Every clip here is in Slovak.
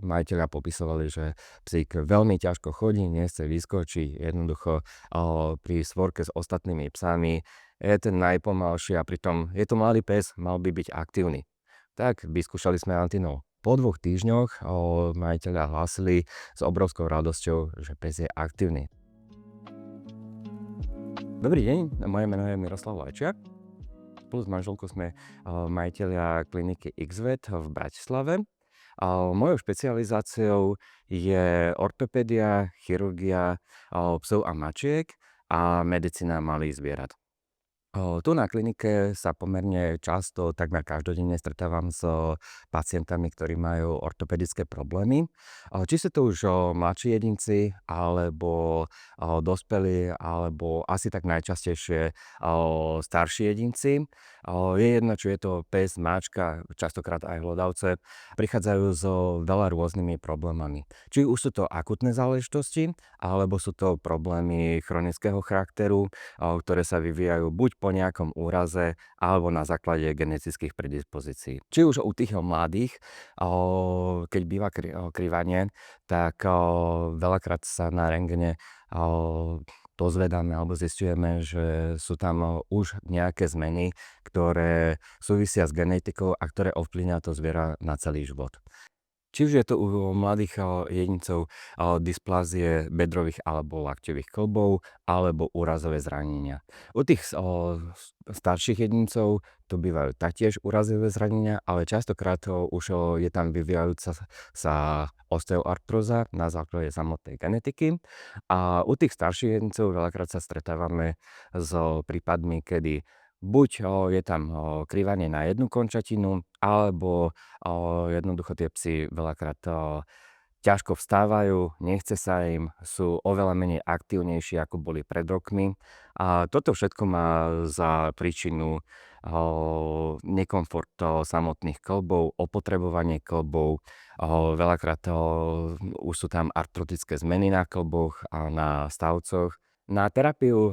majiteľia popisovali, že psík veľmi ťažko chodí, nechce vyskočiť, jednoducho pri svorke s ostatnými psami je ten najpomalší a pritom je to mladý pes, mal by byť aktívny. Tak vyskúšali sme antinol. Po 2 týždňoch majiteľia hlásili s obrovskou radosťou, že pes je aktívny. Dobrý deň, moje meno je Miroslav Lajčiak. Spolu s manželkou sme majiteľia kliniky XVET v Bratislave. Mojou špecializáciou je ortopédia, chirurgia psov a mačiek a medicína malých zvierat. Tu na klinike sa pomerne často, takmer každodenne stretávam s pacientami, ktorí majú ortopedické problémy. Či sú to už mladší jedinci, alebo dospelí, alebo asi tak najčastejšie starší jedinci. Je jedno, či je to pes, mačka, častokrát aj hlodavce, prichádzajú so veľa rôznymi problémami. Či už sú to akutné záležitosti, alebo sú to problémy chronického charakteru, ktoré sa vyvíjajú buď po nejakom úraze alebo na základe genetických predispozícií. Či už u tých mladých, keď býva krývanie, tak veľakrát sa na rentgene dozvedáme alebo zisťujeme, že sú tam už nejaké zmeny, ktoré súvisia s genetikou a ktoré ovplyvňujú to zviera na celý život. Či už je to u mladých jedincov dysplázie bedrových alebo lakťových kĺbov alebo úrazové zranenia. U tých starších jedincov to bývajú taktiež úrazové zranenia, ale častokrát už je tam vyvíjajúca sa osteoartróza na základe samotnej genetiky. A u tých starších jedincov veľakrát sa stretávame s prípadmi, kedy buď je tam krývanie na jednu končatinu, alebo jednoducho tie psy veľakrát ťažko vstávajú, nechce sa im, sú oveľa menej aktívnejší, ako boli pred rokmi. A toto všetko má za príčinu nekomfort samotných kĺbov, opotrebovanie kĺbov. Veľakrát už sú tam artrotické zmeny na kĺboch a na stavcoch. Na terapiu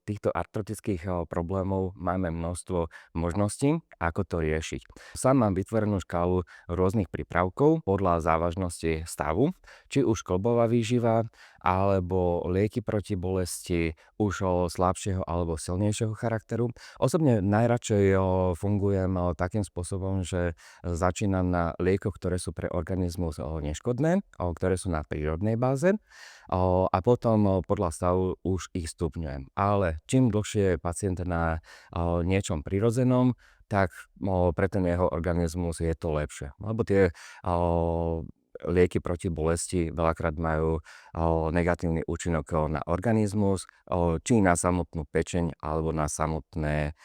týchto artrotických problémov máme množstvo možností, ako to riešiť. Sám mám vytvorenú škálu rôznych prípravkov podľa závažnosti stavu, či už kĺbová výživa, alebo lieky proti bolesti už slabšieho alebo silnejšieho charakteru. Osobne najradšej fungujem takým spôsobom, že začínam na liekoch, ktoré sú pre organizmus neškodné, ktoré sú na prírodnej báze, a potom podľa stavu už ich stupňujem. Ale čím dlhšie je pacient na niečom prirodzenom, tak pre ten jeho organizmus je to lepšie. Lebo tie lieky proti bolesti veľakrát majú negatívny účinok na organizmus, či na samotnú pečeň, alebo na samotné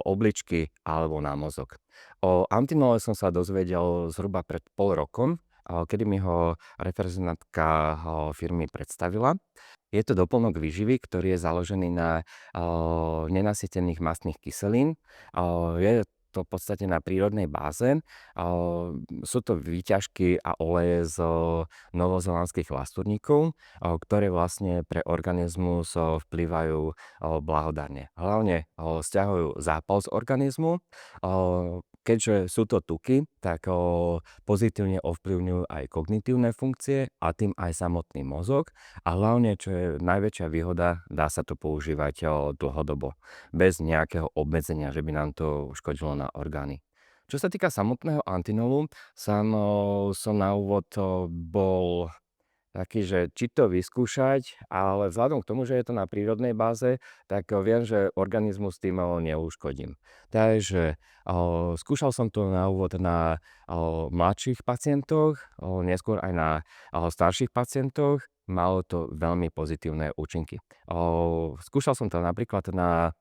obličky, alebo na mozog. O antinole som sa dozvedel zhruba pred pol rokom, kedy mi ho reprezentantka firmy predstavila. Je to doplnok výživy, ktorý je založený na nenasýtených mastných kyselín. Je to v podstate na prírodnej báze. Sú to výťažky a oleje z novozelandských lastúrnikov, ktoré vlastne pre organizmus vplývajú blahodárne. Hlavne sťahujú zápal z organizmu. Keďže sú to tuky, tak pozitívne ovplyvňujú aj kognitívne funkcie a tým aj samotný mozog. A hlavne, čo je najväčšia výhoda, dá sa to používať dlhodobo, bez nejakého obmedzenia, že by nám to škodilo na orgány. Čo sa týka samotného antinolu, sám som na úvod bol taký, že či to vyskúšať, ale vzhľadom k tomu, že je to na prírodnej báze, tak viem, že organizmus tým neuškodím. Takže skúšal som to na úvod na mladších pacientoch, neskôr aj na starších pacientoch. Malo to veľmi pozitívne účinky. Skúšal som to napríklad na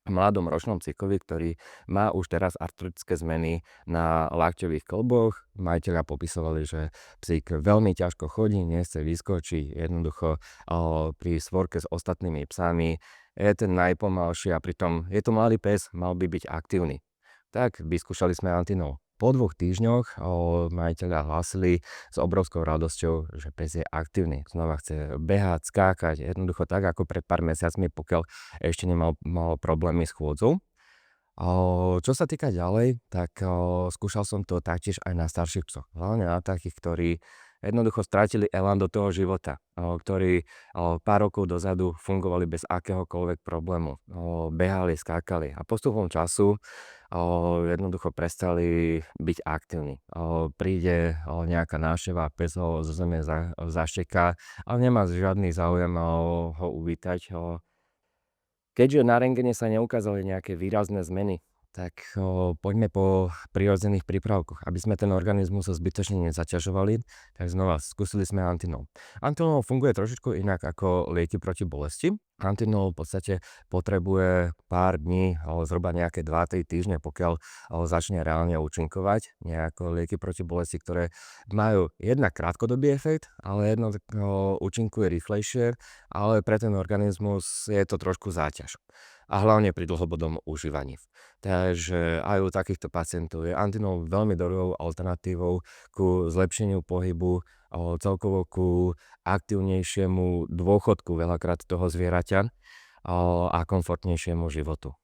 mladom ročnom psíkovi, ktorý má už teraz artrotické zmeny na lakťových kĺboch. Majiteľia popisovali, že psík veľmi ťažko chodí, nechce vyskočiť, jednoducho pri svorke s ostatnými psami je ten najpomalší a pritom je to mladý pes, mal by byť aktívny. Tak vyskúšali sme antinol. Po 2 týždňoch majiteľia hlásili s obrovskou radosťou, že pes je aktívny. Znova chce behať, skákať, jednoducho tak ako pred pár mesiacmi, pokiaľ ešte mal problémy s chôdzou. Čo sa týka ďalej, tak skúšal som to taktiež aj na starších psoch. Hlavne na takých, ktorí jednoducho stratili elán do toho života, ktorí pár rokov dozadu fungovali bez akéhokoľvek problému, behali, skákali a postupom času jednoducho prestali byť aktívni. Príde nejaká návšteva, pes ho zo zeme zašteká, ale nemá žiadny záujem ho uvítať. Keďže na rentgene sa neukázali nejaké výrazné zmeny, tak poďme po prirodzených prípravkoch. Aby sme ten organizmus zbytočne nezaťažovali, tak znova skúsili sme Antinom. Antinom funguje trošičku inak ako lieky proti bolesti. Antinom v podstate potrebuje pár dní, zhruba nejaké 2-3 týždne, pokiaľ začne reálne účinkovať. Nejako lieky proti bolesti, ktoré majú jednak krátkodobý efekt, ale jedno účinkuje rýchlejšie, ale pre ten organizmus je to trošku záťaž. A hlavne pri dlhodobom užívaní. Takže aj u takýchto pacientov je Antinom veľmi dobrou alternatívou ku zlepšeniu pohybu, celkovo ku aktívnejšiemu dôchodku veľakrát toho zvieraťa a komfortnejšiemu životu.